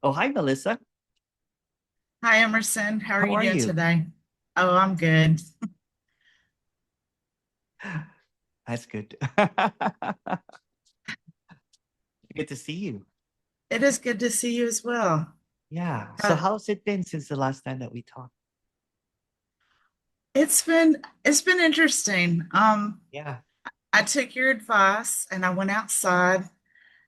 Oh, hi, Melissa. Hi, Emerson. How are How you are doing you? today? Oh, I'm good. That's good. Good to see you. It is good to see you as well. Yeah. So Uh, how's it been since the last time that we talked? it's been interesting. Yeah. I took your advice and I went outside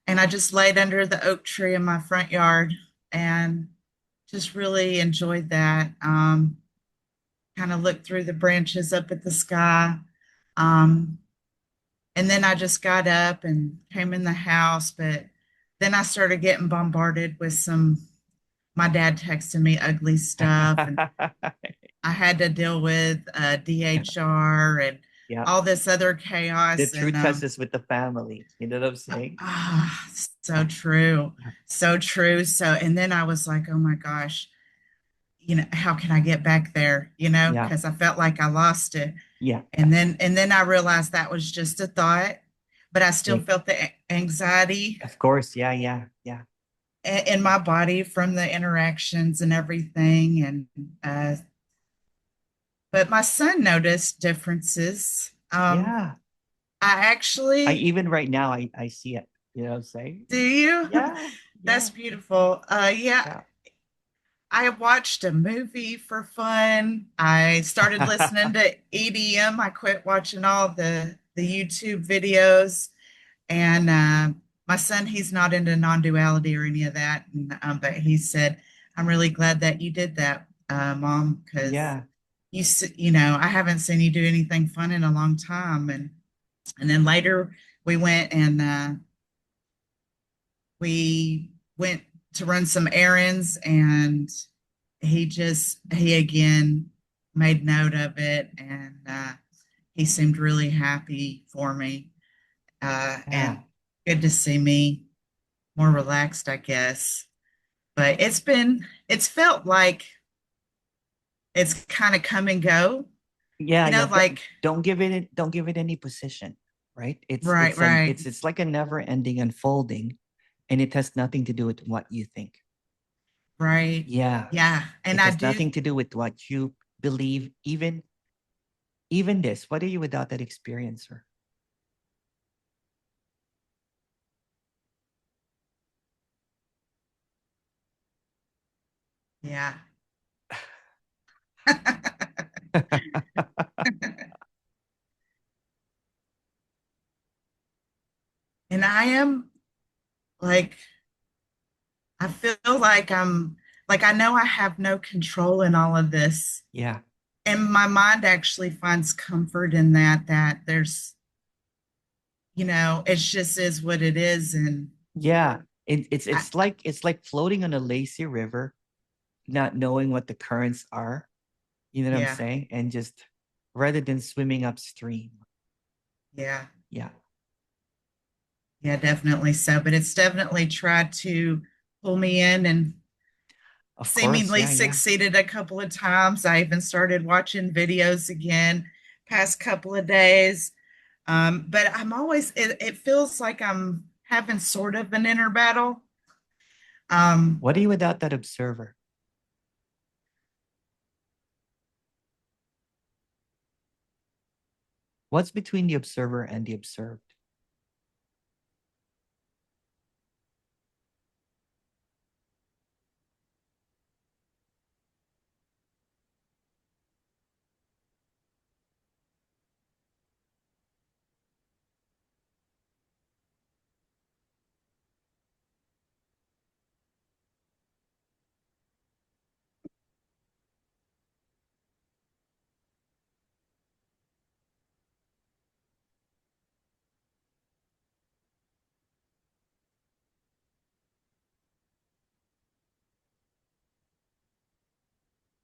and I just laid under the oak tree in my front yard and just really enjoyed that. Kind of looked through the branches up at the sky. Um, and then I just got up and came in the house, but then I started getting bombarded with my dad texted me ugly stuff, and I had to deal with DHR and Yeah. all this other The chaos. true And test is with the family. You know what I'm uh, saying? ah, so Yeah. true, so true. So, and then I was like, oh my gosh, how can I get back there? Yeah. Because I felt like I lost it. Yeah. And then I realized that was just a thought, but I still Yeah. felt the anxiety Of course. Yeah. Yeah. Yeah. in my body from the interactions and everything. And but my son noticed differences. Yeah. I I actually, even right now I see it. You know what I'm saying? do you? Yeah. That's Yeah. beautiful. Yeah, Yeah. I watched a movie for fun. I started listening to EDM. I quit watching all the YouTube videos. And my son, he's not into non-duality or any of that. But he said, "I'm really glad that you did that, Mom, because Yeah. I haven't seen you do anything fun in a long time." And then later we went and we went to run some errands, and he again made note of it, and he seemed really happy for me, Yeah. and good to see me more relaxed, I guess. But it's felt like it's kind of come and go, Yeah, yeah. like, Don't give it any position, right? right, right, It's like a never ending unfolding, and it has nothing to do with what you think. right. Yeah. Yeah. And It I has do, nothing to do with what you believe. Even this, what are you without that experiencer? yeah. And I am like, I feel like I know I have no control in all of this. Yeah. And my mind actually finds comfort in that it just is what it is. And Yeah. I, It's like floating on a lazy river, not knowing what the currents are. You know what I'm yeah, saying? And just rather than swimming upstream. yeah, Yeah. yeah, definitely so. But it's definitely tried to pull me in and Of course. seemingly Yeah, yeah. succeeded a couple of times. I even started watching videos again past couple of days. But it feels like I'm having sort of an inner battle. Um, What are you without that observer? What's between the observer and the observed?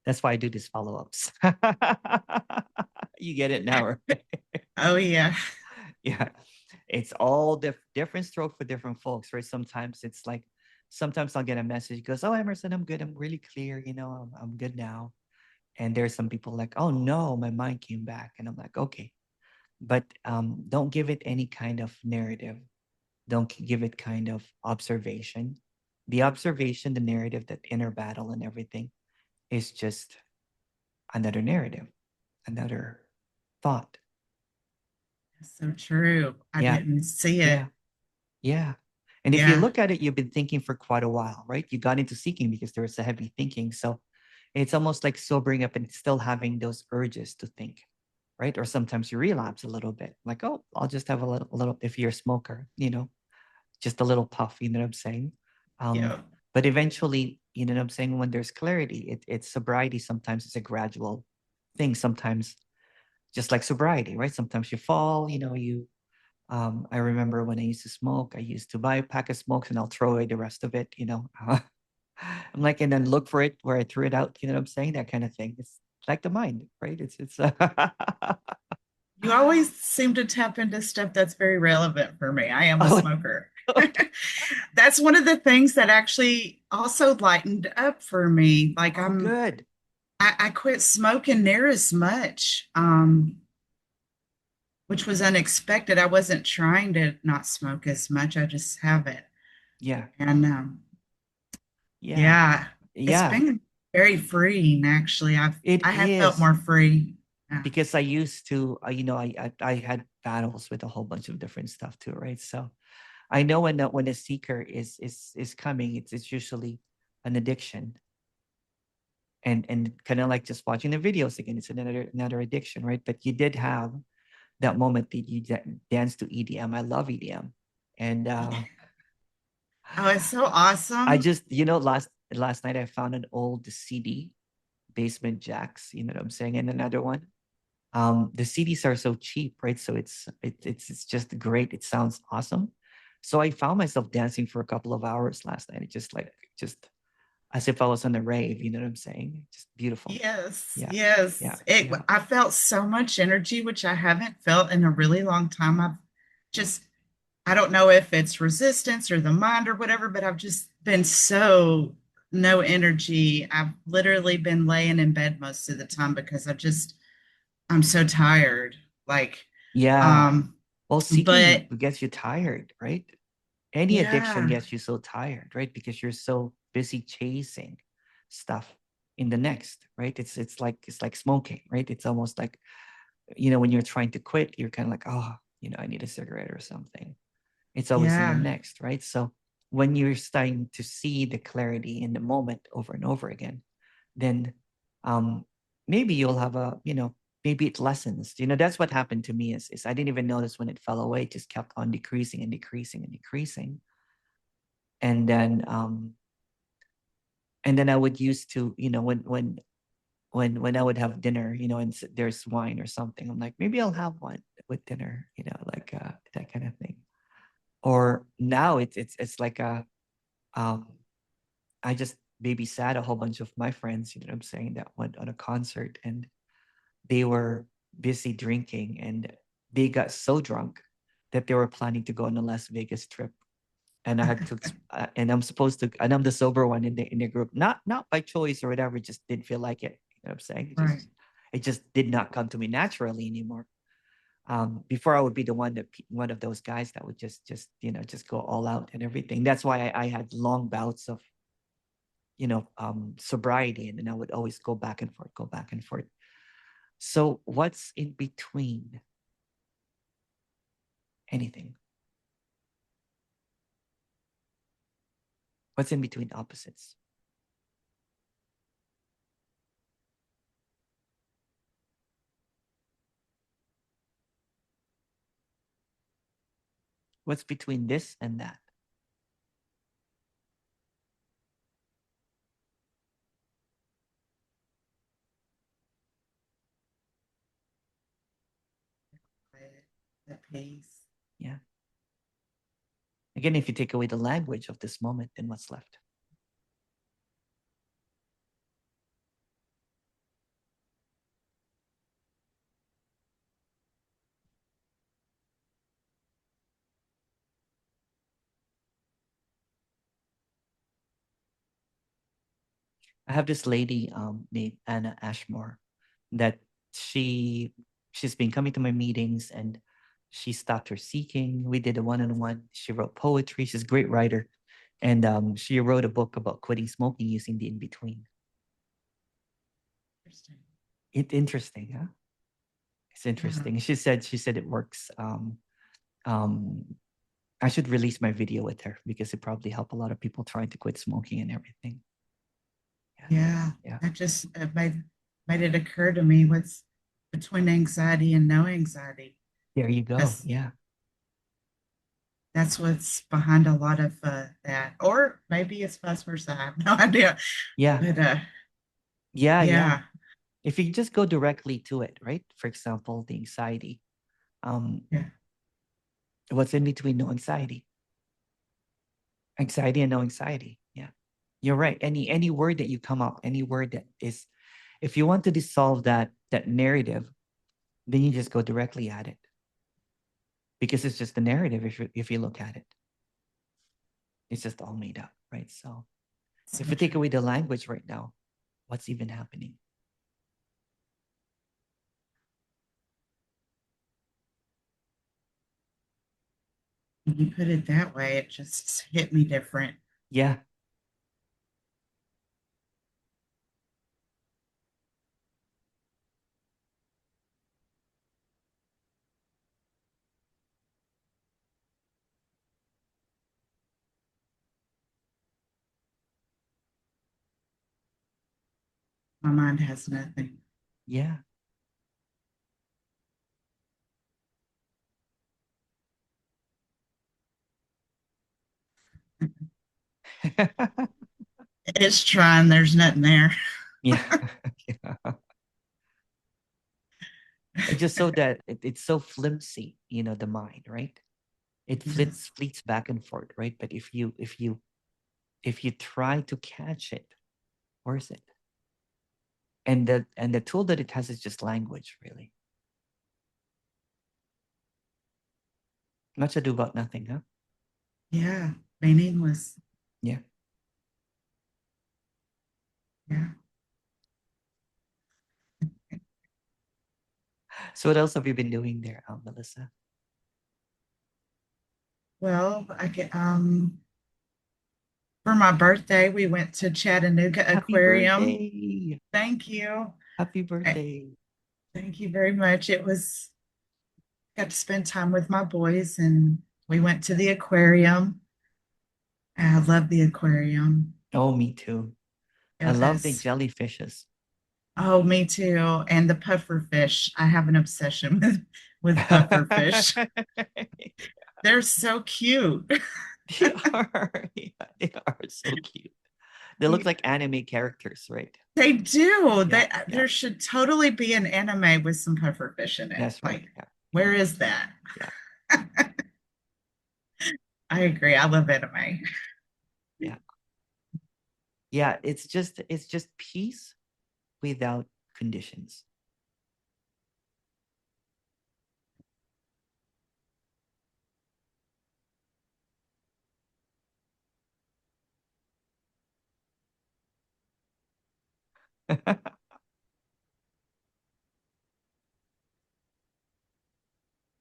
That's why I do these follow-ups. You get it now, right? oh yeah, Yeah. It's all different stroke for different folks, right? Sometimes it's like, sometimes I'll get a message goes, "Oh, Emerson, I'm good. I'm really clear. I'm good now." And there's some people like, "Oh no, my mind came back." And I'm like, "Okay." But don't give it any kind of narrative. Don't give it kind of observation. The observation, the narrative, that inner battle and everything is just another narrative, another thought. That's so true. I Yeah, didn't see yeah, it. yeah. And if you Yeah. look at it, you've been thinking for quite a while, right? You got into seeking because there was a heavy thinking. So it's almost like sobering up and still having those urges to think, right? Or sometimes you relapse a little bit, like, oh, I'll just have a little, if you're a smoker, just a little puff, you know what I'm saying? Um, Yeah. but eventually, you know what I'm saying? When there's clarity, it's sobriety. Sometimes it's a gradual thing. Sometimes just like sobriety, right? Sometimes you fall, I remember when I used to smoke, I used to buy a pack of smokes and I'll throw away the rest of it, I'm like, and then look for it where I threw it out, you know what I'm saying? That kind of thing. It's like the mind, right? It's You always seem to tap into stuff that's very relevant for me. I am a oh, smoker. okay. That's one of the things that actually also lightened up for me. Like Oh, good. I quit smoking near as much, which was unexpected. I wasn't trying to not smoke as much. I just haven't. Yeah. And Yeah. yeah, it's Yeah. been very freeing. Actually, It I have felt is more free. Yeah. because I used to, I had battles with a whole bunch of different stuff too, right? So I know when a seeker is coming, it's usually an addiction, and kind of like just watching the videos again. It's another addiction, right? But you did have that moment that you dance to EDM. I love EDM, and Oh, it's so I awesome. just last night I found an old CD, Basement Jacks. You know what I'm saying? And another one. The CDs are so cheap, right? So it's just great. It sounds awesome. So I found myself dancing for a couple of hours last night. It just as if I was on a rave. You know what I'm saying? Just beautiful. Yes, Yeah, yeah, yes. It yeah, I felt so much energy, which I haven't felt in a really long time. I've just I don't know if it's resistance or the mind or whatever, but I've just been so no energy. I've literally been laying in bed most of the time because I'm so tired. Like, yeah. um, Well, seeking but gets you tired, right? Any addiction yeah, gets you so tired, right? Because you're so busy chasing stuff in the next, right? It's like smoking, right? It's almost like, when you're trying to quit, you're kind of like, oh, I need a cigarette or something. It's always in the yeah, next, right? So when you're starting to see the clarity in the moment over and over again, then um maybe you'll have maybe it lessens. That's what happened to me is I didn't even notice when it fell away. It just kept on decreasing and decreasing and decreasing. And then I would used to, when I would have dinner, and there's wine or something, I'm like, maybe I'll have one with dinner, like that kind of thing. Or now it's like um I just babysat a whole bunch of my friends, you know what I'm saying, that went on a concert, and they were busy drinking, and they got so drunk that they were planning to go on a Las Vegas trip. And I had to, and I'm supposed to, and I'm the sober one in the group, not by choice or whatever, just didn't feel like it. You know what I'm saying? right. It just did not come to me naturally anymore. Before I would be the one of those guys that would just go all out and everything. That's why I had long bouts of sobriety, and then I would always go back and forth, go back and forth. So what's in between anything? What's in between opposites? What's between this and that? The peace. Yeah. Again, if you take away the language of this moment, then what's left? I have this lady named Anna Ashmore that she she's been coming to my meetings, and she stopped her seeking. We did a one-on-one. She wrote poetry. She's a great writer. And she wrote a book about quitting smoking using the in between. Interesting. It's interesting, huh? It's Yeah. interesting. She said it works. Um, I should release my video with her because it probably helped a lot of people trying to quit smoking and everything. Yeah, Yeah. yeah. That just made it occur to me what's between anxiety and no anxiety. There you go. Because Yeah, that's what's behind a lot of that. Or maybe it's vice versa. I have no idea. yeah, But yeah, yeah. yeah, If you just go directly to it, right? For example, the anxiety. Um, yeah, what's in between no anxiety? Anxiety and no anxiety. Yeah, you're right. Any word that you come up, any word that is, if you want to dissolve that narrative, then you just go directly at it because it's just the narrative. If you look at it, it's just all made up, right? So so if we take true. away the language right now, what's even happening? When you put it that way, it just hit me different. Yeah. My mind has nothing. Yeah. It's trying, there's nothing there. Yeah. Yeah. It's just so that it's so flimsy, the mind, right? It Yes. fleets back and forth, right? But if you try to catch it, where is it? And the tool that it has is just language, really. Much ado about nothing, huh? Yeah. Meaningless. Yeah. Yeah. So what else have you been doing there, Melissa? Well, I get for my birthday, we went to Chattanooga Happy Aquarium. birthday. Thank you. Happy Eh, birthday. Thank you very much. It was got to spend time with my boys and we went to the aquarium. I love the aquarium. Oh, me too. I It love the has, jellyfishes. oh, me too. And the puffer fish. I have an obsession with puffer fish. They're so cute. They are. Yeah, they are so cute. They look like anime characters, right? They do. Yeah, yeah. There should totally be an anime with some puffer fish in it. That's right. Like, Yeah, yeah, where is that? yeah, I agree. I love anime. yeah. Yeah, it's just peace without conditions.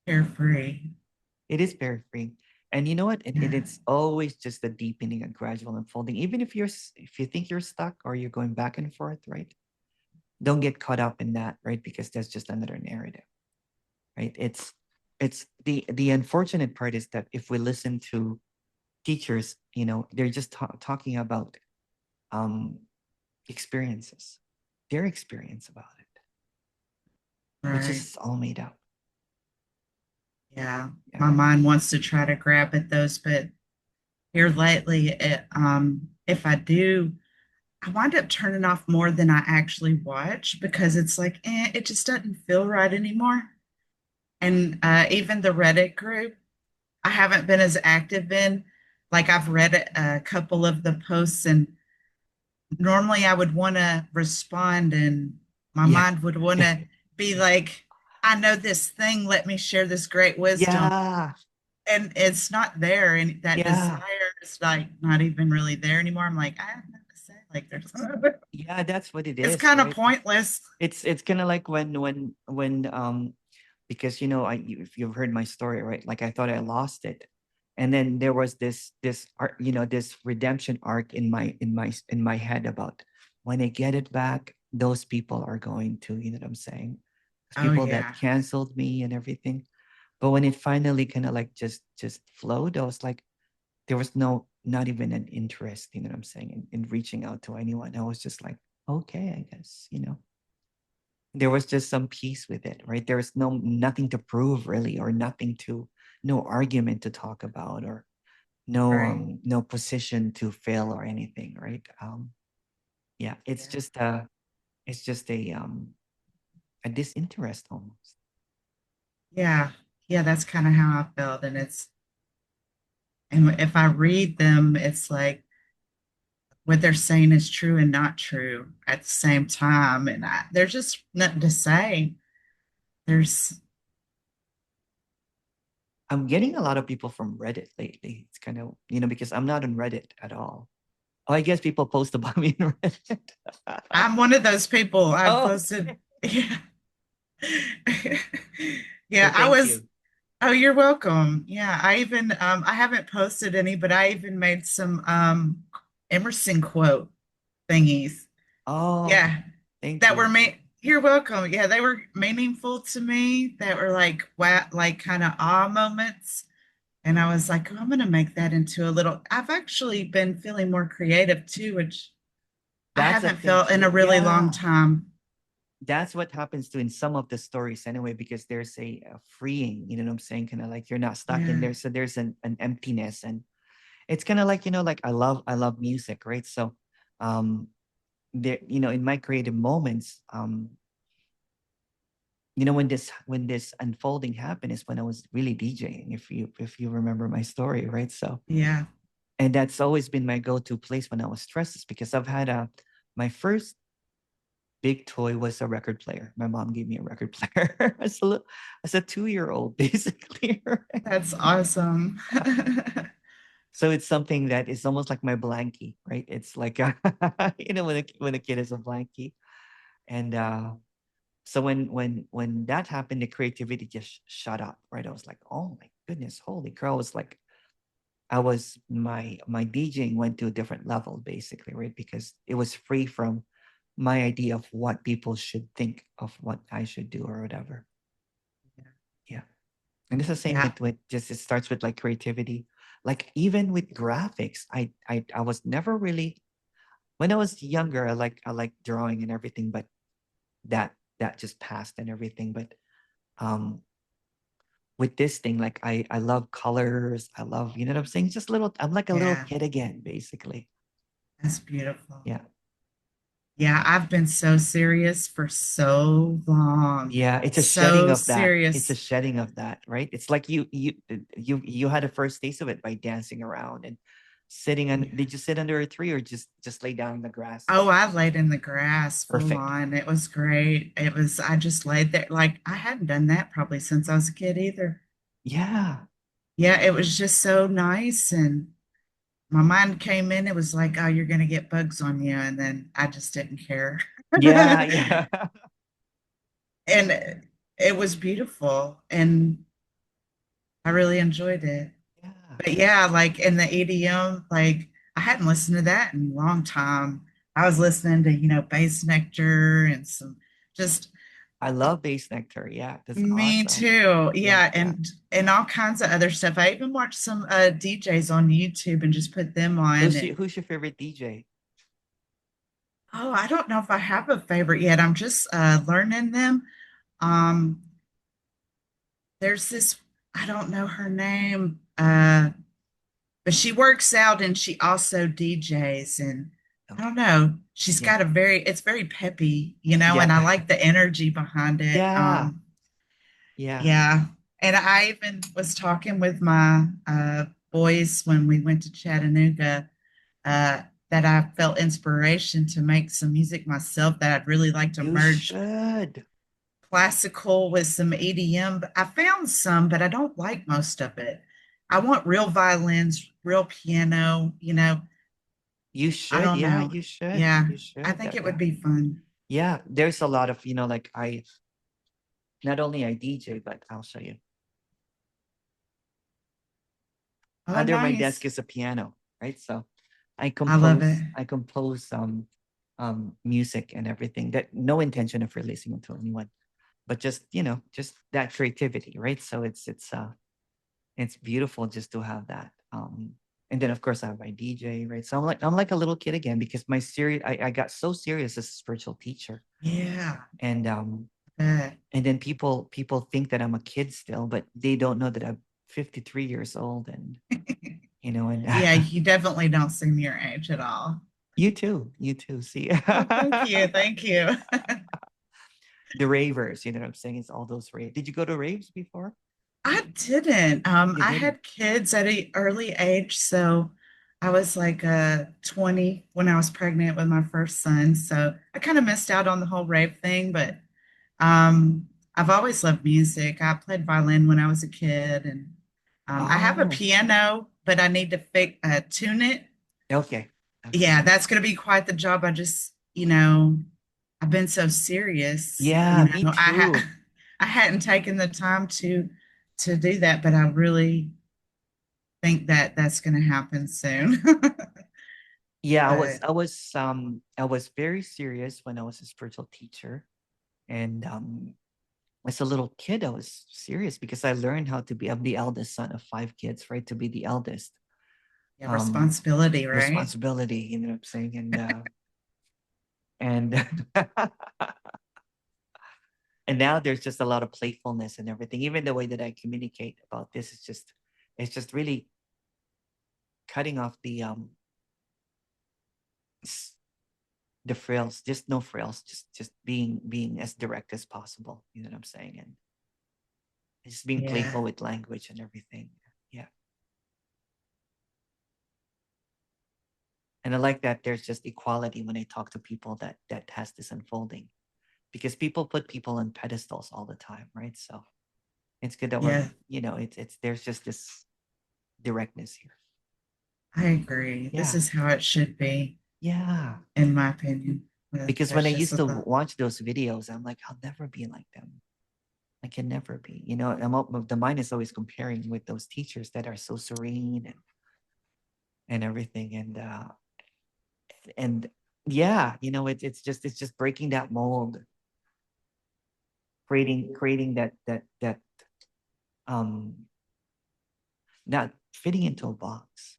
Carefree. It is very freeing. And you know what? Yeah. It's always just a deepening and gradual unfolding. Even if you think you're stuck or you're going back and forth, right? Don't get caught up in that, right? Because that's just another narrative, right? It's the unfortunate part is that if we listen to teachers, they're just talking about um experiences, their experience about it, which Right. is all made up. Yeah. Yeah. My mind wants to try to grab at those, but here lately, if I do, I wind up turning off more than I actually watch because it's like, it just doesn't feel right anymore. And even the Reddit group, I haven't been as active in. Like I've read a couple of the posts, and normally I would want to respond, and my Yeah. mind would want to be like, I know this thing, let me share this great wisdom. Yeah. And it's not there. And that desire Yeah. is like not even really there anymore. I'm like, I have nothing to say. Like there's Yeah, that's what it it's is, kind of right? pointless. It's kind of like when because if you've heard my story, right? Like I thought I lost it. And then there was this art, this redemption arc in my head about when I get it back, those people are going to, you know what I'm saying? It's Oh people that yeah. canceled me and everything. But when it finally kind of like just flowed, I was like, there was not even an interest, you know what I'm saying, in reaching out to anyone. I was just like, okay, I guess, there was just some peace with it, right? There was nothing to prove really, or no argument to talk about, or Right. no position to fill or anything, right? Yeah, Yeah. it's just a disinterest almost. Yeah. Yeah, that's kind of how I felt. And if I read them, it's like what they're saying is true and not true at the same time. And there's just nothing to say. There's, I'm getting a lot of people from Reddit lately. It's kind of, because I'm not on Reddit at all. Oh, I guess people post about me in Reddit. I'm one of those people. I've Oh, posted, yeah. well, Yeah, I thank was, you. oh, you're welcome. Yeah, I haven't posted any, but I even made some Emerson quote thingies. Oh, Yeah, thank that were you. me. You're welcome. Yeah, they were meaningful to me. That were like wow, like kind of awe moments. And I was like, oh, I'm gonna make that into a little. I've actually been feeling more creative too, which I That's a haven't thing felt in a too. really long Yeah. time. That's what happens to in some of the stories anyway, because there's a freeing, you know what I'm saying? Kind of like you're not stuck in Yeah, there. So there's an emptiness, and it's kind of like, like I love music, right? So there, in my creative moments, when this unfolding happened is when I was really DJing, if you remember my story, right? So, yeah, and that's always been my go-to place when I was stressed, is because I've had my first big toy was a record player. My mom gave me a record player as a 2-year-old, basically. Right? that's awesome. So it's something that is almost like my blankie, right? It's like when a kid is a blankie, and so when that happened, the creativity just shut up, right? I was like, oh my goodness, holy crow! I was like, my DJing went to a different level, basically, right? Because it was free from my idea of what people should think of what I should do or whatever. Yeah. And it's the same Yeah, with just it starts with like creativity. Like even with graphics, I was never really, when I was younger, I like drawing and everything, but that just passed and everything. But um with this thing, like I love colors. I love, you know what I'm saying? Just little, I'm like a little yeah, kid again, basically. that's beautiful. Yeah. Yeah, I've been so serious for so long. Yeah, it's a shedding So of that. It's a serious. shedding of that, right? It's like you had a first taste of it by dancing around and sitting on. Yeah. Did you sit under a tree or just lay down in the grass? Oh, I laid in the grass full Perfect. on. It was great. I just laid there. Like, I hadn't done that probably since I was a kid either. Yeah. Yeah, it was just so nice. And my mind came in, it was like, oh, you're going to get bugs on you. And then I just didn't care. Yeah, yeah. And it was beautiful. And I really enjoyed it. Yeah. But yeah, like in the EDM, like I hadn't listened to that in a long time. I was listening to, Bass Nectar and some just I love bass nectar. Yeah, that's me awesome. too. Yeah, Yeah, yeah. and all kinds of other stuff. I even watched some DJs on YouTube and just put them on. Who's your favorite DJ? Oh, I don't know if I have a favorite yet. I'm just learning them. Um, there's this, I don't know her name. But she works out and she also DJs and I Okay. don't know. She's Yeah. got it's very peppy, Yeah. and I like the energy behind it. Yeah. Yeah. Yeah. And I even was talking with my boys when we went to Chattanooga uh, that I felt inspiration to make some music myself that I'd really like to You merge should. classical with some EDM. But I found some, but I don't like most of it. I want real violins, real piano, You I should. don't Yeah, know. you should. Yeah, You I should. think it would Yeah. be fun. Yeah. There's a lot of, like I not only I DJ, but I'll show you. Oh, Under my desk nice. is a piano, right? So I love it. I compose music and everything, that no intention of releasing it to anyone, but just, just that creativity, right? So it's beautiful just to have that. And then of course I have my DJ, right? So I'm like a little kid again, because I got so serious as a spiritual teacher. Yeah. And Bet. and then people think that I'm a kid still, but they don't know that I'm 53 years old. And and Yeah, you definitely don't seem your age at all. you too. See, Oh, thank you. Thank you. the ravers, you know what I'm saying? It's all those raves. Did you go to raves before? I didn't. You I didn't? had kids at an early age, so I was like 20 when I was pregnant with my first son. So I kind of missed out on the whole rave thing, but I've always loved music. I played violin when I was a kid, and I have a Oh, piano, but I need to tune it. okay. Okay. Yeah, that's going to be quite the job. I've been so serious, Yeah, me too. I hadn't taken the time to do that, but I really think that that's going to happen soon. Yeah, But I was very serious when I was a spiritual teacher. And as a little kid, I was serious because I learned how to be. I'm the eldest son of five kids, right? To be the eldest. yeah, Um responsibility, right? Responsibility, you know what I'm saying? And and now there's just a lot of playfulness and everything. Even the way that I communicate about this is just, it's just really cutting off s- the frills, just no frills, just being as direct as possible. You know what I'm saying? And just being Yeah. playful with language and everything. Yeah. And I like that there's just equality when I talk to people that has this unfolding, because people put people on pedestals all the time, right? So it's good that we're, Yeah, it's there's just this directness here. I agree. This Yeah. is how it should be, Yeah. in my opinion. But Because when I that's just used a to thought. watch those videos, I'm like, I'll never be like them. I can never be. The mind is always comparing with those teachers that are so serene and everything. And yeah, it's just breaking that mold, creating that um not fitting into a box,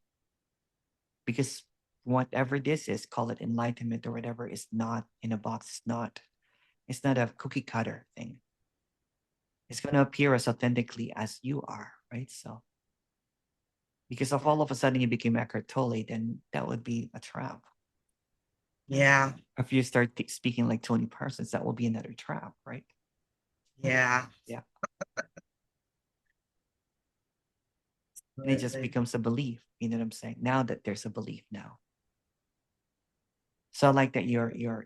because whatever this is, call it enlightenment or whatever, is not in a box. It's not a cookie cutter thing. It's going to appear as authentically as you are, right? So because if all of a sudden you became Eckhart Tolle, then that would be a trap. Yeah, If you start speaking like Tony Parsons, that will be another trap, right? yeah, Yeah. And it just absolutely. becomes a belief. You know what I'm saying? Now that there's a belief now. So I like that your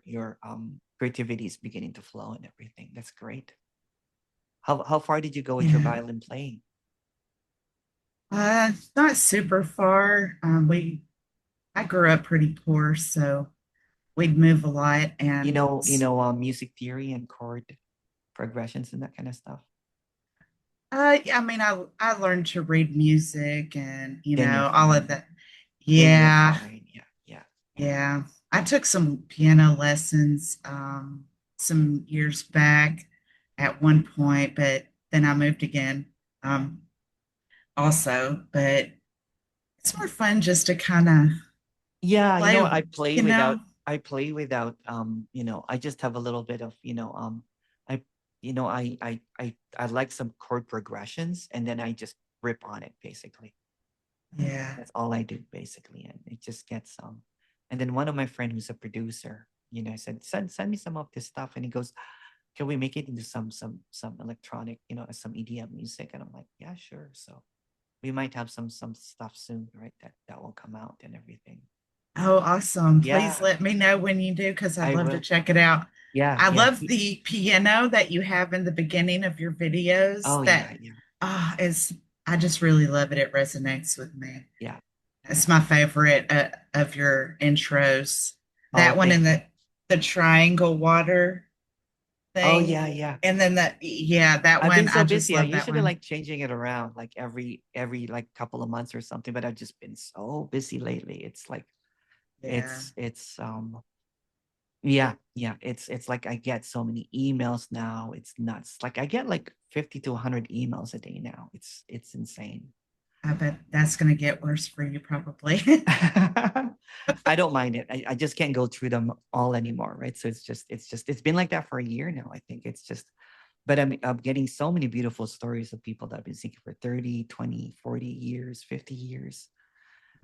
creativity is beginning to flow and everything. That's great. How far did you go with your Yeah. violin playing? Not super far. I grew up pretty poor, so we'd move a lot, and Music theory and chord progressions and that kind of stuff. yeah, I mean, I learned to read music and Then you're all of fine. that. Then you're Yeah, fine. Yeah, yeah, yeah. yeah. I took some piano lessons some years back at one point, but then I moved again um, also. But it's more fun just to kind of Yeah, play, you know? I play without I just have a little bit of, I I like some chord progressions, and then I just rip on it basically. Yeah. That's all I do basically, and it just gets and then one of my friend who's a producer, I said, send me some of this stuff, and he goes, can we make it into some electronic, some EDM music? And I'm like, yeah, sure. So we might have some stuff soon, right? That will come out and everything. Oh, awesome. Please Yeah, let me know when you do because I'd I love to will. check it out. Yeah, I yeah. love the piano that you have in the beginning of your videos. Oh That yeah, yeah, is, I just really love it. It resonates with me. yeah, It's yeah. my favorite of your intros. Oh, That one in thank you. the triangle water Oh thing. yeah, yeah. And then yeah, that I've been one, so I just busy. I love that usually one. like changing it around like every like couple of months or something, but I've just been so busy lately. It's like Yeah, it's yeah, yeah. It's like I get so many emails now. It's nuts. Like I get like 50 to 100 emails a day now. It's insane. I bet that's going to get worse for you probably. I don't mind it. I just can't go through them all anymore, right? So it's been like that for a year now. I think it's just, but I'm getting so many beautiful stories of people that have been seeking for 30, 20, 40 years, 50 years.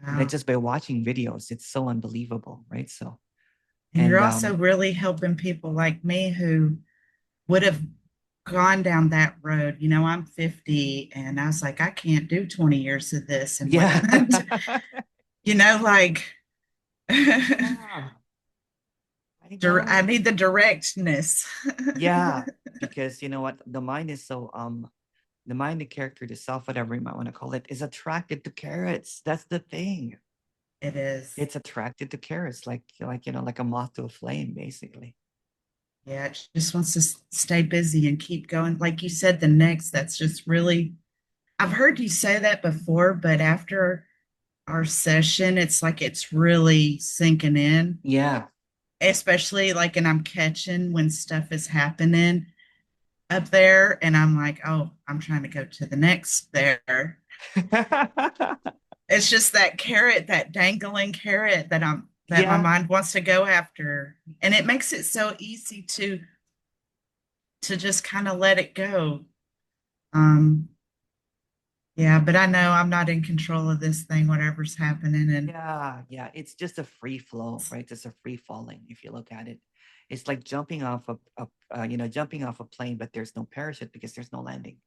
That Wow. just by watching videos, it's so unbelievable, right? So, And you're and also really helping people like me who would have gone down that road. I'm 50 and I was like, I can't do 20 years of this. And what, yeah. like, Yeah, I I know. need the directness. Yeah, because you know what? The mind, the character, the self, whatever you might want to call it, is attracted to carrots. That's the thing. It is. It's attracted to carrots, like like a moth to a flame, basically. Yeah, it just wants to stay busy and keep going. Like you said, the next, that's just really, I've heard you say that before, but after our session, it's like it's really sinking in, Yeah. especially like, and I'm catching when stuff is happening up there, and I'm like, oh, I'm trying to go to the next there. It's just that carrot, that dangling carrot that my Yeah. mind wants to go after. And it makes it so easy to just kind of let it go. Um, yeah, but I know I'm not in control of this thing, whatever's happening. And Yeah, yeah. It's just a free flow, right? It's a free falling. If you look at it, it's like jumping off jumping off a plane, but there's no parachute because there's no landing.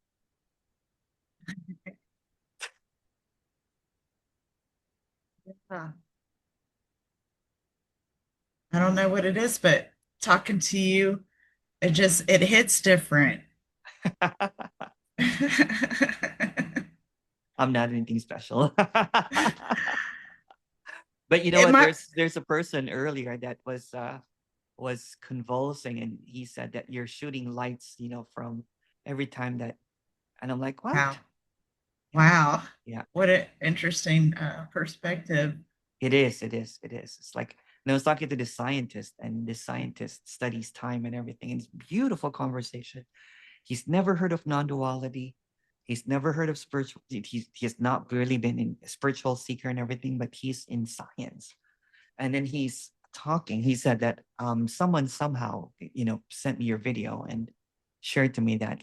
uh, I don't know what it is, but talking to you, it hits different. I'm not anything special. But you know It what? might, There's a person earlier that was convulsing, and he said that you're shooting lights, from every time that, and I'm like, what? wow, Yeah, wow. yeah. What an interesting perspective. It is, it is, it is. It's like, and I was talking to the scientist, and the scientist studies time and everything. And it's beautiful conversation. He's never heard of non-duality. He's never heard of spiritual. He's not really been in a spiritual seeker and everything, but he's in science. And then he's talking. He said that someone somehow, sent me your video and shared to me that,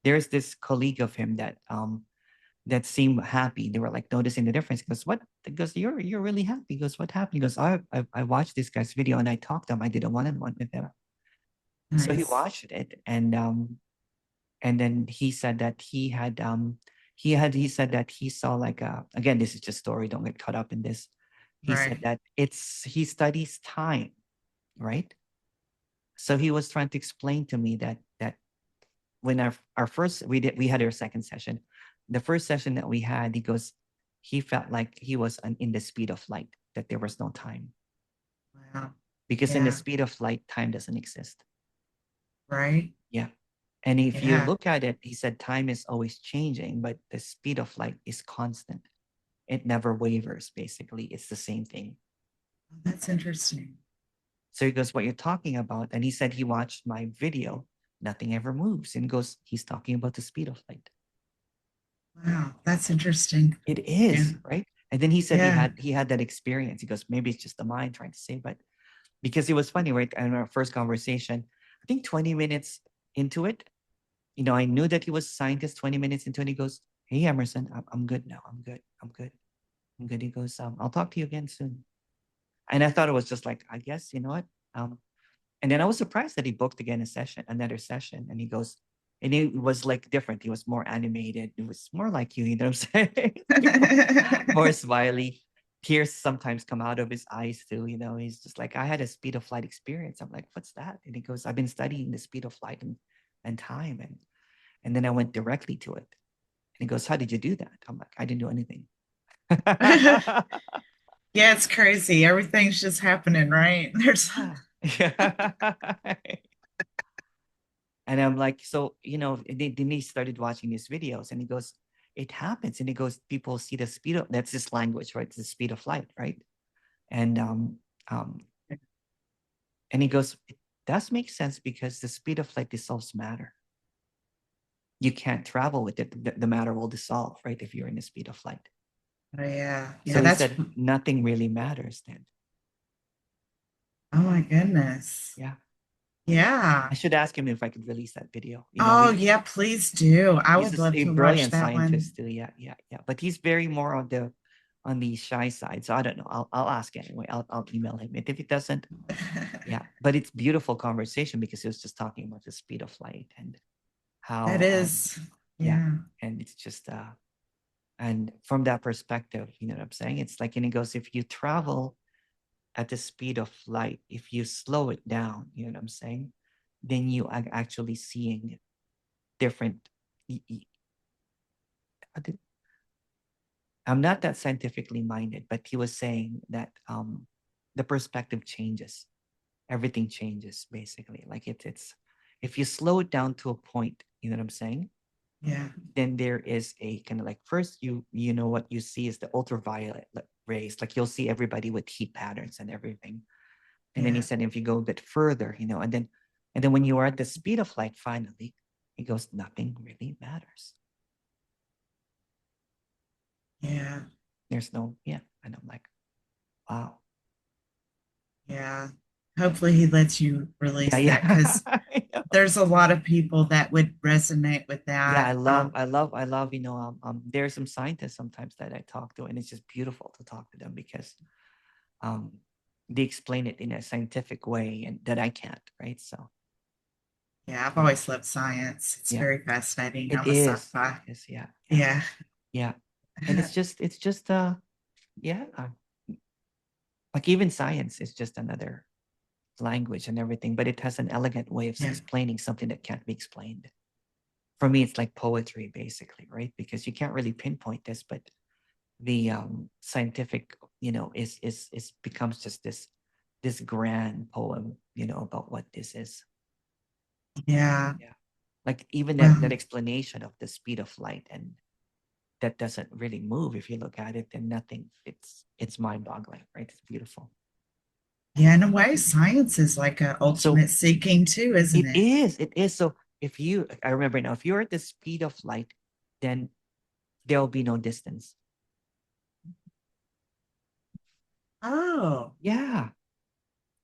there's this colleague of him that seemed happy. They were like noticing the difference. He goes, what? He goes, you're really happy. He goes, what happened? He goes, I watched this guy's video and I talked to him. I did a one-on-one with him. So he Nice. watched it, and then he said that he said that he saw like again, this is just story, don't get caught up in this. He said Right. that he studies time, right? So he was trying to explain to me that when our first we had our second session, the first session that we had, he goes, he felt like he was in the speed of light, that there was no time, Wow. because in the Yeah. speed of light, time doesn't exist. Right. Yeah. And if you Yeah. look at it, he said time is always changing, but the speed of light is constant. It never wavers, basically. It's the same thing. That's interesting. So he goes, what you're talking about. And he said he watched my video, nothing ever moves. And goes, he's talking about the speed of light. Wow. That's interesting. It Yeah. is, right? And then he said Yeah. he had that experience. He goes, maybe it's just the mind trying to say, but because it was funny, right? In our first conversation, I think 20 minutes into it, I knew that he was a scientist. 20 minutes into it, he goes, hey, Emerson, I'm good now. I'm good. I'm good. I'm good. He goes, I'll talk to you again soon. And I thought it was just like, I guess, you know what? Um, and then I was surprised that he booked again another session. And he goes, and it was like different. He was more animated. It was more like you know what I'm saying? More smiley. Tears sometimes come out of his eyes too. He's just like, I had a speed of light experience. I'm like, what's that? And he goes, I've been studying the speed of light and time. And then I went directly to it. And he goes, how did you do that? I'm like, I didn't do anything. Yeah, it's crazy. Everything's just happening, right? There's Yeah. Yeah. And I'm like, so, then he started watching these videos and he goes, it happens. And he goes, people see the speed of, that's this language, right? It's the speed of light, right? And, um, and he goes, it does make sense because the speed of light dissolves matter. You can't travel with it. The matter will dissolve, right? If you're in the speed of light. Oh, yeah. So Yeah, he that's, said, nothing really matters then. oh my goodness. Yeah. Yeah. I should ask him if I could release that video. Oh, yeah, please do. I He's would love a to watch brilliant that one. scientist too. Yeah, yeah, yeah. But he's very more on the shy side. So I don't know. I'll ask anyway. I'll email him. And if he doesn't, yeah. But it's beautiful conversation because he was just talking about the speed of light and That how is, yeah. yeah, And it's just and from that perspective, you know what I'm saying? It's like, and he goes, if you travel at the speed of light, if you slow it down, you know what I'm saying? Then you are actually seeing different. I'm not that scientifically minded, but he was saying that the perspective changes. Everything changes basically. Like it's if you slow it down to a point, you know what I'm saying? yeah, Then there is a kind of like first you know what you see is the ultraviolet rays. Like you'll see everybody with heat patterns and everything. And then he yeah, said if you go a bit further, and then when you are at the speed of light, finally, he goes, nothing really matters. yeah, There's no, yeah. And I'm like, wow. yeah. Hopefully he lets you Yeah, release that yeah. because there's a lot of people that would resonate with Yeah, that. there are some scientists sometimes that I talk to, and it's just beautiful to talk to them because um, they explain it in a scientific way and that I can't, right? So Yeah, I've yeah, always loved science. It's yeah, very fascinating. it I'm a is, sci-fi. it is, yeah, yeah, Yeah. yeah, and it's just yeah, like even science is just another language and everything, but it has an elegant way of Yeah. explaining something that can't be explained. For me, it's like poetry, basically, right? Because you can't really pinpoint this, but the scientific is becomes just this grand poem about what this is. Yeah. Yeah, like even that Well, explanation of the speed of light, and that doesn't really move if you look at it, and nothing, it's mind-boggling, right? It's beautiful. yeah, in a way, science is like a So ultimate seeking too, isn't it? it is so if you I remember now, if you're at the speed of light, then there'll be no distance. Oh, Yeah.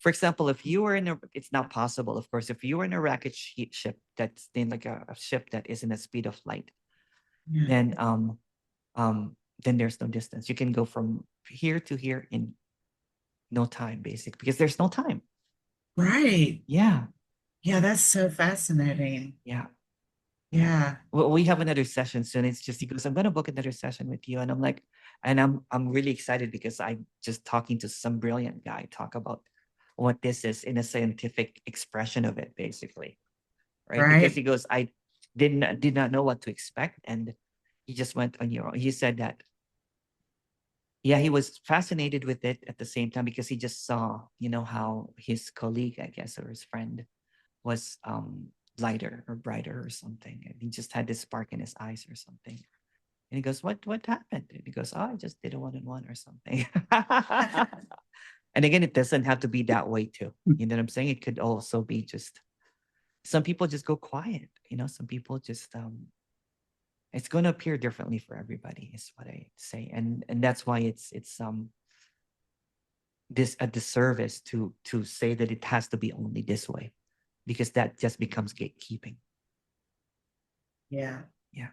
For example, if you were in a, it's not possible, of course, if you were in a rocket ship that's in like a ship that is in the speed of light, yeah. then then there's no distance. You can go from here to here in no time, basically, because there's no time. Right. Yeah, Yeah, that's so fascinating. yeah, yeah. Yeah. Well, we have another session soon. It's just he goes, I'm gonna book another session with you, and I'm like, and I'm really excited because I'm just talking to some brilliant guy talk about what this is in a scientific expression of it, basically, right? Because Right. he goes, I did not know what to expect, and he just went on your own. He said that, yeah, he was fascinated with it at the same time because he just saw, how his colleague, I guess, or his friend was lighter or brighter or something, and he just had this spark in his eyes or something. And he goes, what happened? And he goes, oh, I just did a one-on-one or something. And again, it doesn't have to be that way too. You know what I'm saying? It could also be just some people just go quiet. Some people just it's going to appear differently for everybody is what I say. And that's why it's this a disservice to say that it has to be only this way, because that just becomes gatekeeping. Yeah. Yeah.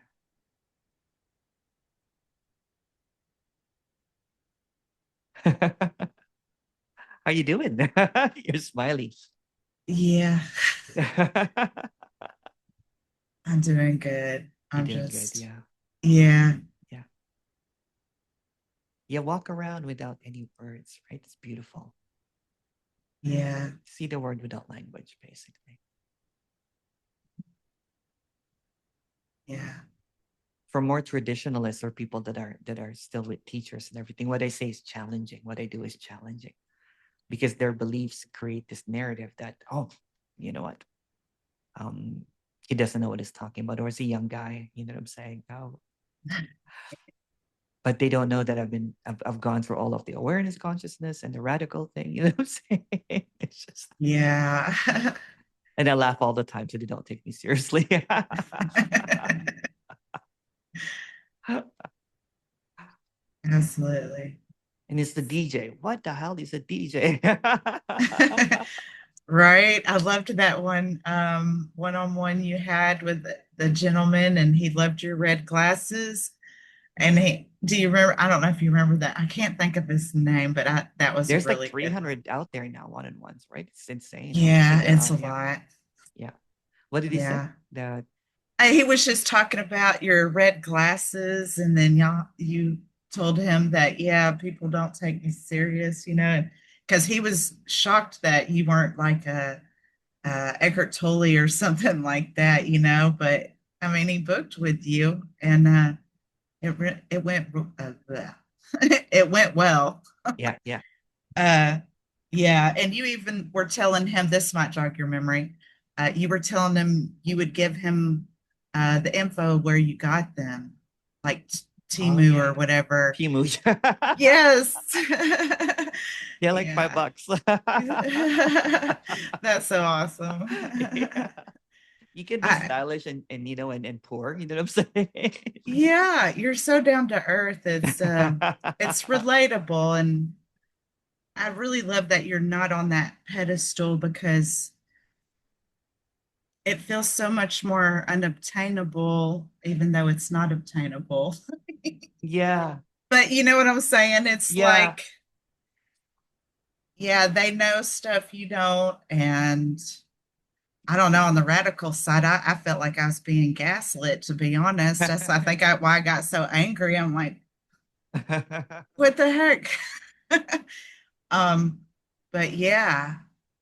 How you doing? You're smiling. Yeah. You're I'm doing good. I'm doing good. just, Yeah. yeah. Yeah. Yeah. Walk around without any words, right? It's beautiful. Yeah. See the word without language, basically. Yeah. For more traditionalists or people that are still with teachers and everything, what I say is challenging. What I do is challenging because their beliefs create this narrative that, oh, you know what? he doesn't know what he's talking about, or it's a young guy, you know what I'm saying? But they don't know that I've gone through all of the awareness consciousness and the radical thing, you know what I'm saying? It's just, Yeah. and I laugh all the time so they don't take me seriously. Absolutely. And it's the DJ. What the hell is a DJ? Right. I loved that one-on-one you had with the gentleman, and he loved your red glasses. And do you remember? I don't know if you remember that. I can't think of his name, but that was a There's like really good one. 300 out there now, one-on-ones, right? It's insane how many Yeah, there it's are. a Yeah. lot. Yeah. What did he say? Yeah. The He was just talking about your red glasses, and then you told him that, yeah, people don't take me serious, because he was shocked that you weren't like a Eckhart Tolle or something like that, But I mean, he booked with you, and it went it went well. yeah, yeah. Uh, yeah, and you even were telling him, this might jog your memory. You were telling him you would give him the info where you got them, like Oh Timu or yeah. whatever. Timu. Yes. Yeah, like Yeah. $5. That's so awesome. Yeah. You can be I, stylish and and poor, you know what I'm saying? yeah, you're so down to earth. It's relatable, and I really love that you're not on that pedestal, because it feels so much more unobtainable, even though it's not obtainable. Yeah. But you know what I'm saying? It's Yeah. like, yeah, they know stuff you don't. And I don't know, on the radical side, I felt like I was being gaslit, to be honest. That's, I think, why I got so angry. I'm like, what the heck? um, but yeah.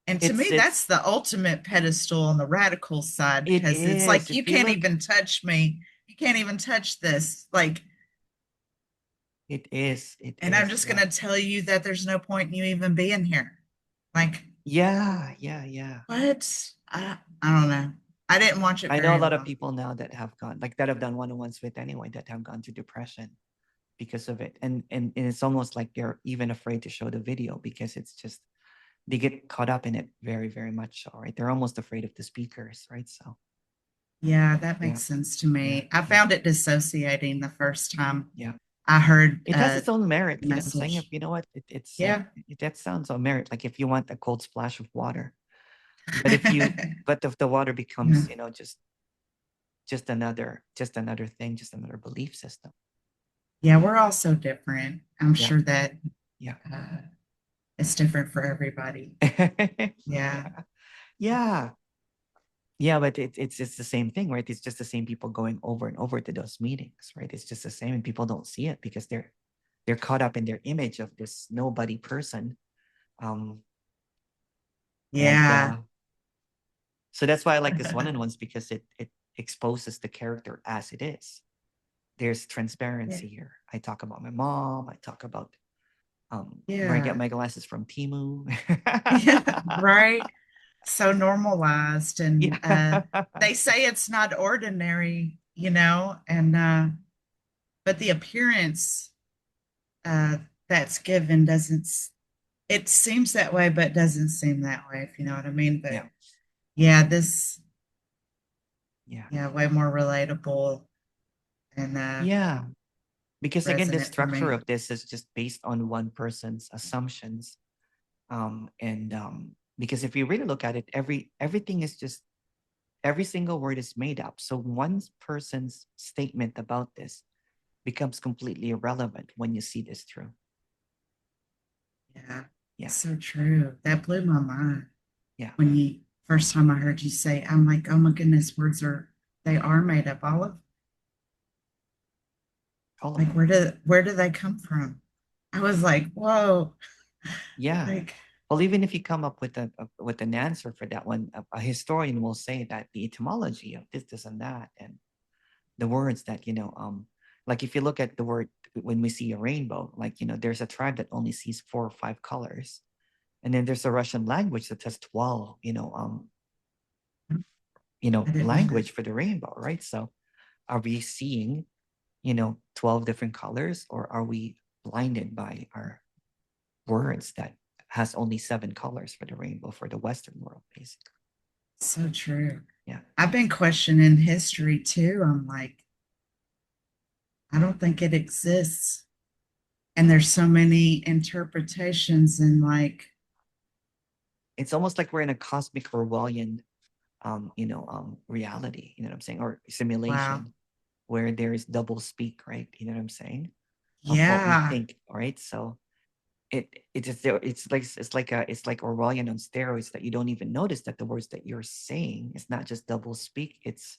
And to me, It's that's the ultimate pedestal on the radical side, it because it's is. like, If you you can't look, even touch me. You can't even touch this. Like, it is. It and I'm is. just Yeah. going to tell you that there's no point in you even being here. Like, Yeah, yeah, yeah. what? I don't know. I didn't watch it I know a very lot of long. people now that have gone, like that have done one-on-ones with anyway, that have gone through depression because of it. And it's almost like they're even afraid to show the video because it's just they get caught up in it very, very much so, right? They're almost afraid of the speakers, right? So Yeah, that yeah, makes sense to yeah, me. I yeah, found it dissociating the first time yeah. I heard It has its own merit, the you know what I'm saying? If message. you know what, Yeah. that sounds on merit. Like if you want a cold splash of water, but if you but if the water Yeah. becomes, just another thing, just another belief system. Yeah, we're all so different. I'm Yeah, sure that yeah. uh, it's different for everybody. Yeah. Yeah. Yeah. Yeah, but it's the same thing, right? It's just the same people going over and over to those meetings, right? It's just the same, and people don't see it because they're caught up in their image of this nobody person. Um, and Yeah. so that's why I like this one-on-ones because it exposes the character as it is. There's Yeah. transparency here. I talk about my mom. I talk about where I get Yeah. my glasses from Timu. Yeah. Right. So normalized. And Yeah. they say it's not ordinary, and but the appearance uh that's given doesn't it seems that way, but doesn't seem that way, if you know what I mean. But Yeah. yeah, this, Yeah. yeah, way more relatable and Yeah. Because again, the resonant for structure me. of this is just based on one person's assumptions. And because if you really look at it, everything is just every single word is made up. So one person's statement about this becomes completely irrelevant when you see this through. Yeah, Yeah. so true. That blew my mind Yeah. when you first time I heard you say, I'm like, oh my goodness, they are made up. All of, All of like, them. where do they come from? I was like, whoa, Yeah. like, Well, even if you come up with with an answer for that one, a historian will say that the etymology of this, and that, and the words that like if you look at the word when we see a rainbow, like there's a tribe that only sees 4 or 5 colors, and then there's a Russian language that has 12, I didn't know that. language for the rainbow, right? So are we seeing, 12 different colors, or are we blinded by our words that has only 7 colors for the rainbow for the Western world, basically? So true. Yeah. I've been questioning history too. I'm like, I don't think it exists. And there's so many interpretations and like, It's almost like we're in a cosmic Orwellian, reality, you know what I'm saying? Or wow. simulation where there is double speak, right? You know what I'm saying? Of what we Yeah. think, all right? So it's like Orwellian on steroids, that you don't even notice that the words that you're saying is not just double speak, it's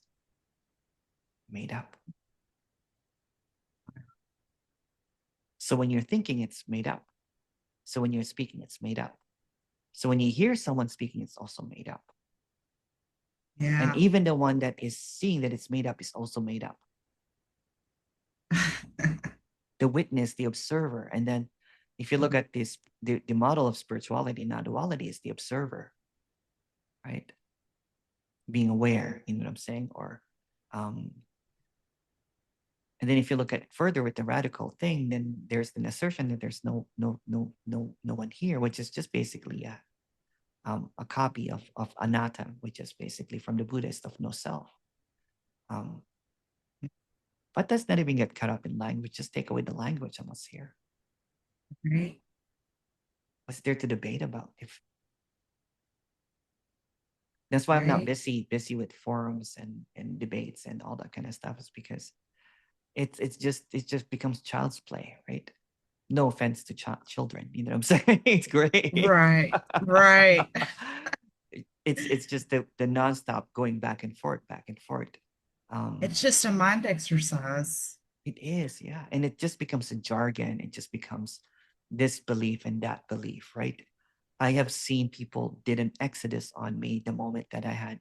made up. So when you're thinking, it's made up. So when you're speaking, it's made up. So when you hear someone speaking, it's also made up. And Yeah. even the one that is seeing that it's made up is also made up. The witness, the observer. And then if you look at this, the model of spirituality, non-duality, is the observer, right? Being aware, you know what I'm saying? Or um, and then if you look at it further with the radical thing, then there's an assertion that there's no one here, which is just basically a copy of anatta, which is basically from the Buddhist of no self. Um, but let's not even get caught up in language. Just take away the language and what's here. Right. What's there to debate about? If that's why I'm not Right. busy with forums and debates and all that kind of stuff, is because it just becomes child's play, right? No offense to children, you know what I'm saying? It's great. Right. Right. It's just the nonstop going back and forth, back and forth. It's just a mind exercise. It is, yeah. And it just becomes a jargon. It just becomes this belief and that belief, right? I have seen people did an exodus on me the moment that I had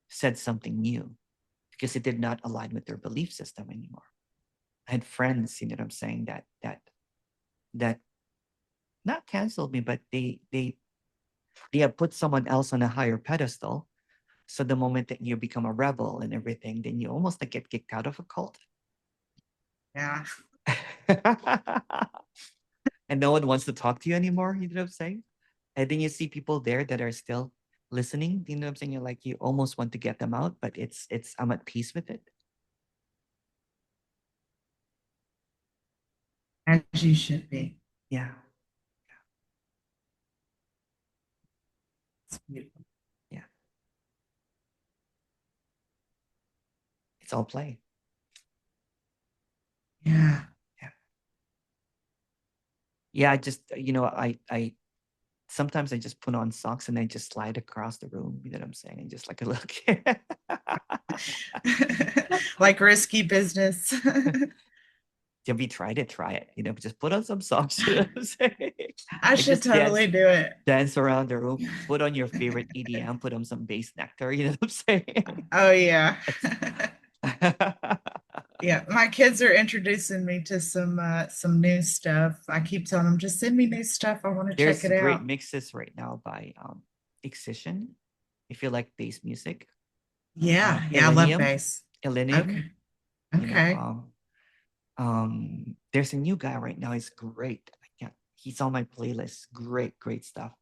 said something new, because it did not align with their belief system anymore. I had friends, you know what I'm saying, that not canceled me, but they have put someone else on a higher pedestal. So the moment that you become a rebel and everything, then you almost like get kicked out of a cult. Yeah. And no one wants to talk to you anymore. You know what I'm saying? And then you see people there that are still listening. You know what I'm saying? You're like, you almost want to get them out, but it's I'm at peace with it. As you should be. Yeah. It's beautiful. Yeah. It's all play. Yeah. Yeah. Yeah. I just, I sometimes I just put on socks and I just slide across the room. You know what I'm saying? And just like a little kid. Like risky business. Have you tried it? Try it. Just put on some socks. You know what I'm saying? I And should just dance, totally do it. dance around the room. Put on your favorite EDM. Put on some bass nectar. You know what I'm saying? Oh yeah. It's Yeah, my kids are introducing me to some new stuff. I keep telling them, just send me new stuff. I want to check There's it great out. mixes right now by Excision. If you like bass music, Yeah, yeah, I love Illenium, bass. Illenium. Okay. Okay. There's a new guy right now. He's great. I can't. He's on my playlist. Great, great stuff.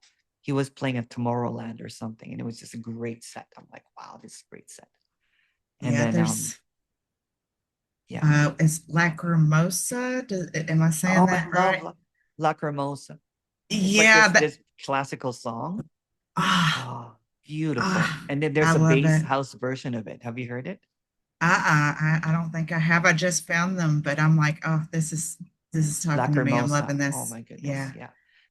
He was playing at Tomorrowland or something, and it was just a great set. I'm like, wow, this is a great set. And Yeah, then, there's yeah. it's Lacrimosa. Am I saying Oh, I that love right? La Cremosa. It's like Yeah, this that this classical song. ah Oh, beautiful. ah And then I there's a love bass it. house version of it. Have you heard it? I don't think I have. I just found them, but I'm like, oh, this is talking to me. I'm Lacrimosa. loving Oh this. my goodness. Yeah, Yeah.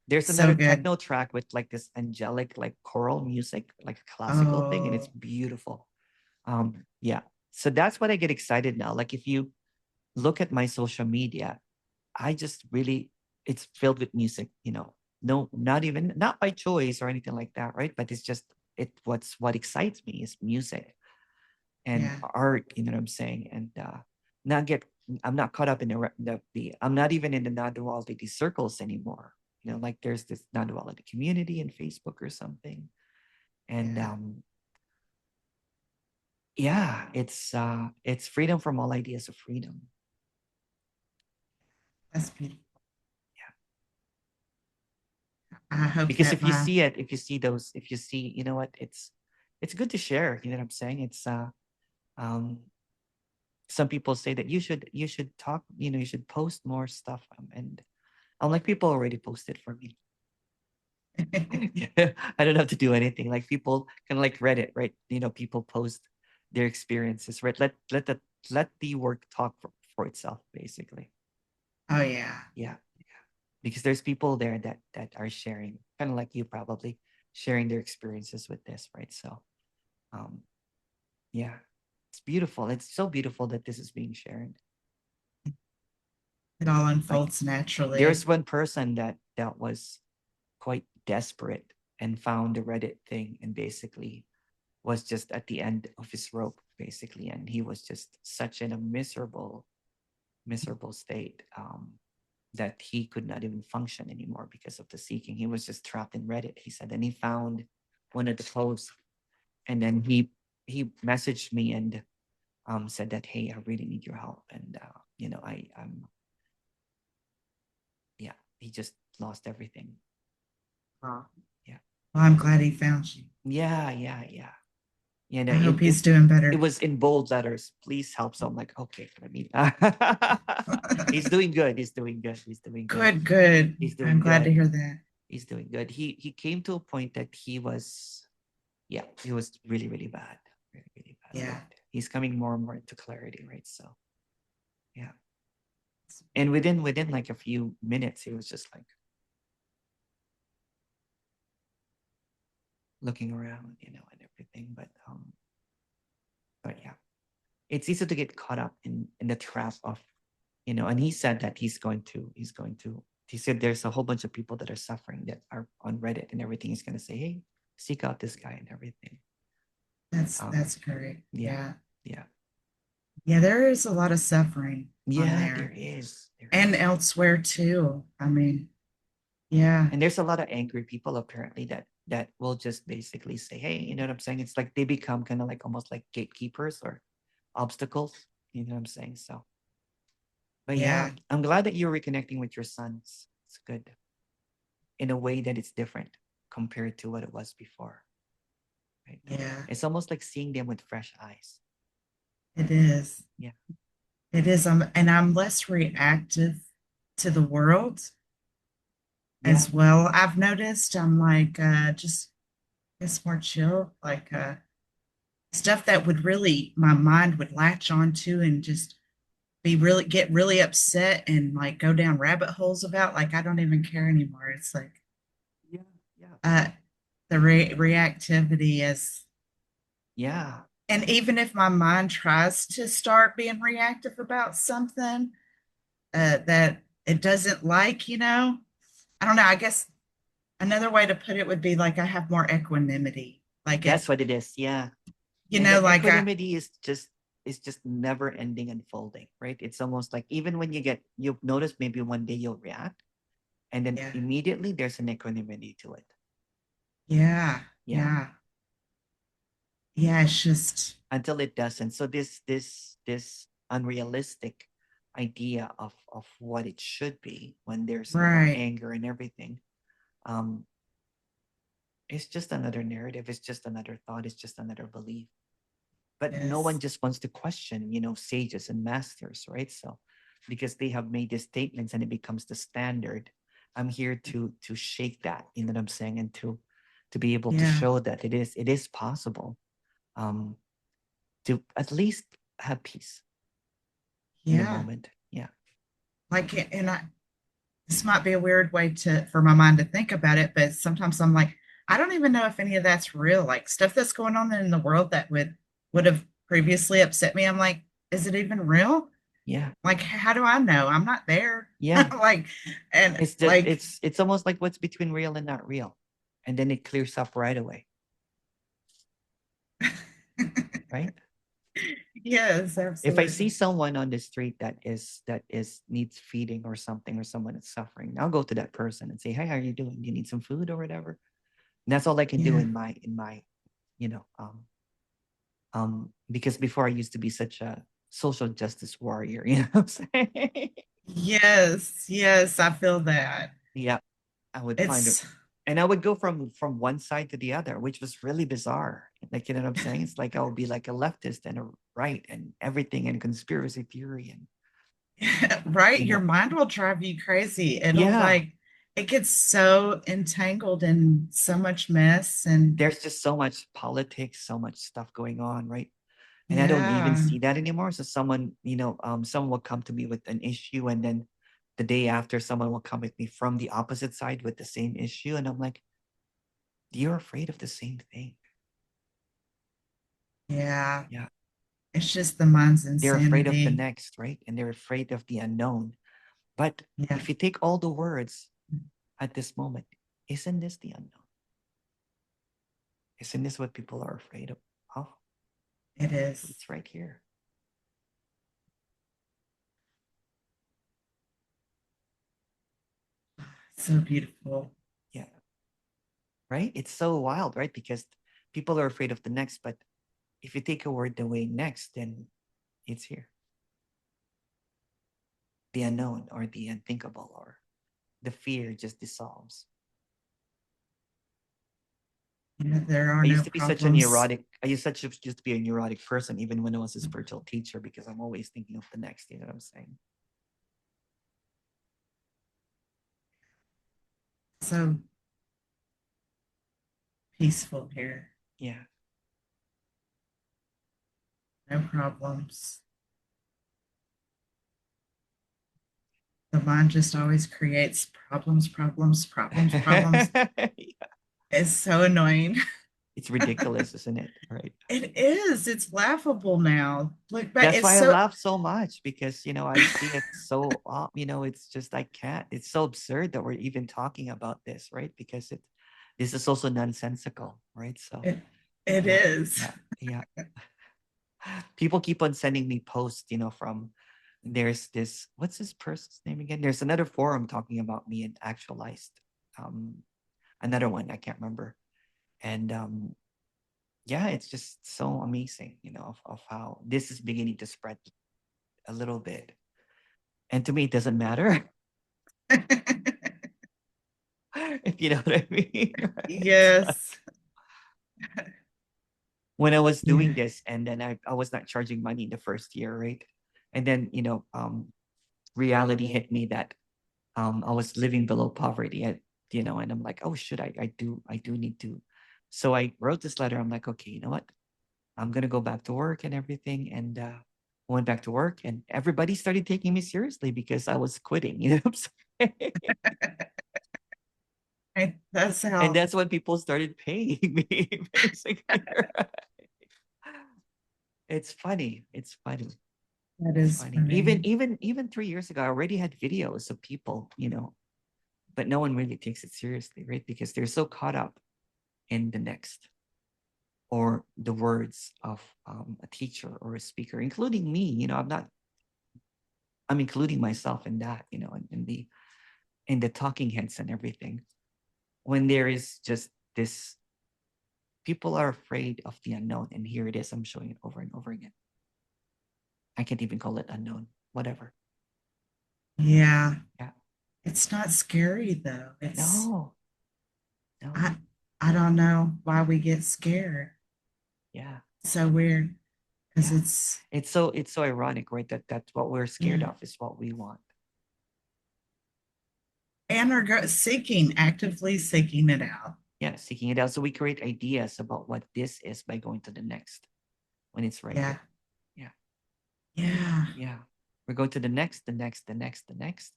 There's so another good. techno track with like this angelic, like choral music, like a classical thing, and it's Oh, beautiful. Yeah. So that's what I get excited now. Like if you look at my social media, I just really it's filled with music, No, not by choice or anything like that, right? But it's just what excites me is music and yeah, art, you know what I'm saying? And not get I'm not caught up in I'm not even in the non-duality circles anymore. Like there's this non-duality community in Facebook or something. And yeah. Yeah, it's freedom from all ideas of freedom. That's beautiful. Yeah. I hope Because that if you my see it, if you see those, if you see, you know what, it's good to share. You know what I'm saying? It's um some people say that you should talk, you should post more stuff. And I'm like, people already posted for me. I don't have to do anything. Like people kind of like Reddit, right? People post their experiences, right? Let the work talk for itself, basically. oh yeah. Yeah, because there's people there that are sharing, kind of like you, probably sharing their experiences with this, right? So, um, yeah, it's beautiful. It's so beautiful that this is being shared. It all Like, unfolds there's naturally. one person that was quite desperate and found the Reddit thing, and basically was just at the end of his rope, basically, and he was just such in a miserable state, that he could not even function anymore because of the seeking. He was just trapped in Reddit, he said, and he found one of the posts, and then he messaged me and said that, hey, I really need your help, and I'm yeah, he just lost everything. Oh. Yeah, Well, I'm glad he found you. yeah, yeah, yeah. I It hope it he's doing it better. was in bold letters. Please help. So I'm like, okay, let me. He's doing good. He's doing good. He's doing good. Good, good. He's I'm doing glad to good. hear that. He's doing good. He came to a point that he was, yeah, he was really really bad, really really bad. But Yeah. he's coming more and more into clarity, right? So yeah, and within like a few minutes, he was just like looking around, and everything. But yeah, it's easy to get caught up in the trap of, and he said that he said there's a whole bunch of people that are suffering that are on Reddit and everything. He's going to say, hey, seek out this guy and everything. um That's great. yeah, Yeah. yeah, Yeah, there is a lot of suffering on yeah, there there is, there and is. elsewhere too. I mean, yeah. And there's a lot of angry people apparently that will just basically say, hey, you know what I'm saying? It's like they become kind of like almost like gatekeepers or obstacles, you know what I'm saying? So, but yeah, Yeah. I'm glad that you're reconnecting with your sons. It's good in a way that it's different compared to what it was before, right? Yeah. It's almost like seeing them with fresh eyes. It is. Yeah. It is. And I'm less reactive to the world Yeah. as well. I've noticed I'm like just it's more chill, like stuff that would really my mind would latch onto and just be really get really upset and like go down rabbit holes about. Like I don't even care anymore. It's like Yeah. Yeah. uh the reactivity is, Yeah. and even if my mind tries to start being reactive about something that it doesn't like, I don't know. I guess another way to put it would be like I have more equanimity. Like That's what it is. Yeah. And that like I, equanimity is just never ending unfolding, right? It's almost like even when you'll notice maybe one day you'll react, and then yeah, immediately there's an equanimity to it. yeah, Yeah. yeah, yeah. It's just Until it doesn't. So this unrealistic idea of what it should be when there's more right. anger and everything, um it's just another narrative, it's just another thought, it's just another belief. But no one Yes, just wants to question, sages and masters, right? So because they have made these statements and it becomes the standard, I'm here to shake that, you know what I'm saying, and to be able to yeah, show that it is possible, um to at least have peace in the yeah. moment. Yeah. Like, and this might be a weird way for my mind to think about it, but sometimes I'm like, I don't even know if any of that's real. Like stuff that's going on in the world that would have previously upset me. I'm like, is it even real? Yeah. Like, how do I know? I'm not there. Yeah. Like, and It's just like, it's almost like what's between real and not real. And then it clears up right away, right? yes, If I see absolutely. someone on the street that is needs feeding or something, or someone is suffering, I'll go to that person and say, hey, how are you doing? Do you need some food or whatever? And that's all I can do Yeah, in my you know um Because before I used to be such a social justice warrior, you know what I'm saying? Yes, yes, I feel that. Yeah, I would find it, It's and I would go from one side to the other, which was really bizarre. Like, you know what I'm saying? It's like I would be like a leftist and a right and everything and conspiracy theory and right. you Your know, mind will drive you crazy. It'll yeah. like, it gets so entangled in so much mess. And There's just so much politics, so much stuff going on, right? And I don't even yeah, see that anymore. So someone, someone will come to me with an issue, and then the day after, someone will come with me from the opposite side with the same issue, and I'm like, you're afraid of the same thing. yeah, Yeah, it's just the mind's they're afraid of the insanity. next, right? And they're afraid of the unknown. But Yeah, if you take all the words at this moment, isn't this the unknown? Isn't this what people are afraid of? Oh, it is. it's right here. So beautiful. Yeah, right? It's so wild, right? Because people are afraid of the next, but if you take a word away next, then it's here. The unknown or the unthinkable or the fear just dissolves. Yeah, there are I no used to be such a problems. neurotic, used to be a neurotic person even when I was a spiritual teacher because I'm always thinking of the next, you know what I'm saying? So peaceful here. Yeah. No problems. The mind just always creates problems, problems, problems, problems. It's so annoying. It's ridiculous, isn't it? Right. It is. It's laughable now. Look back. That's It's why I so. laugh so much because, I see it so, it's just, I can't, it's so absurd that we're even talking about this, right? Because this is also nonsensical, right? So, It, it yeah, is. yeah, yeah. People keep on sending me posts, from there's this, what's this person's name again? There's another forum talking about me and actualized, um, another one, I can't remember. And yeah, it's just so amazing, of how this is beginning to spread a little bit. And to me, it doesn't matter if you know what I mean. Right? So Yes. when I was doing Yeah. this, and then I was not charging money in the first year, right? And then, reality hit me that I was living below poverty, and I'm like, oh, should I do need to. So I wrote this letter. I'm like, okay, you know what? I'm gonna go back to work and everything. And went back to work, and everybody started taking me seriously because I was quitting. You know what I'm saying? That's And how. that's when people started paying me, basically. It's funny. It's funny. That It's is funny. Even funny. even even 3 years ago, I already had videos of people, but no one really takes it seriously, right? Because they're so caught up in the next or the words of a teacher or a speaker, including me. I'm including myself in that, in the talking heads and everything. When there is just this, people are afraid of the unknown, and here it is. I'm showing it over and over again. I can't even call it unknown. Whatever. Yeah. Yeah. It's not scary though. It's No. No. I I don't know why we get scared. Yeah. It's so weird because Yeah. it's It's so ironic, right? That's what we're scared yeah. of is what we want. And are actively seeking it out. Yeah, seeking it out. So we create ideas about what this is by going to the next when it's right Yeah. here. Yeah. Yeah. Yeah. We're going to the next, the next, the next, the next,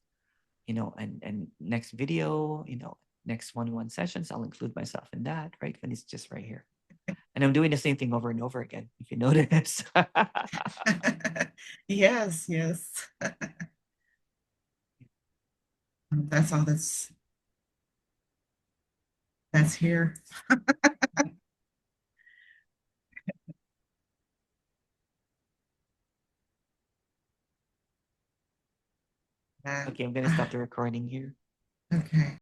and next video, next one-on-one sessions. I'll include myself in that, right? When it's just right here. And I'm doing the same thing over and over again, if you notice. Yes, yes. That's all that's here. Uh, Okay, I'm gonna stop the recording here. okay.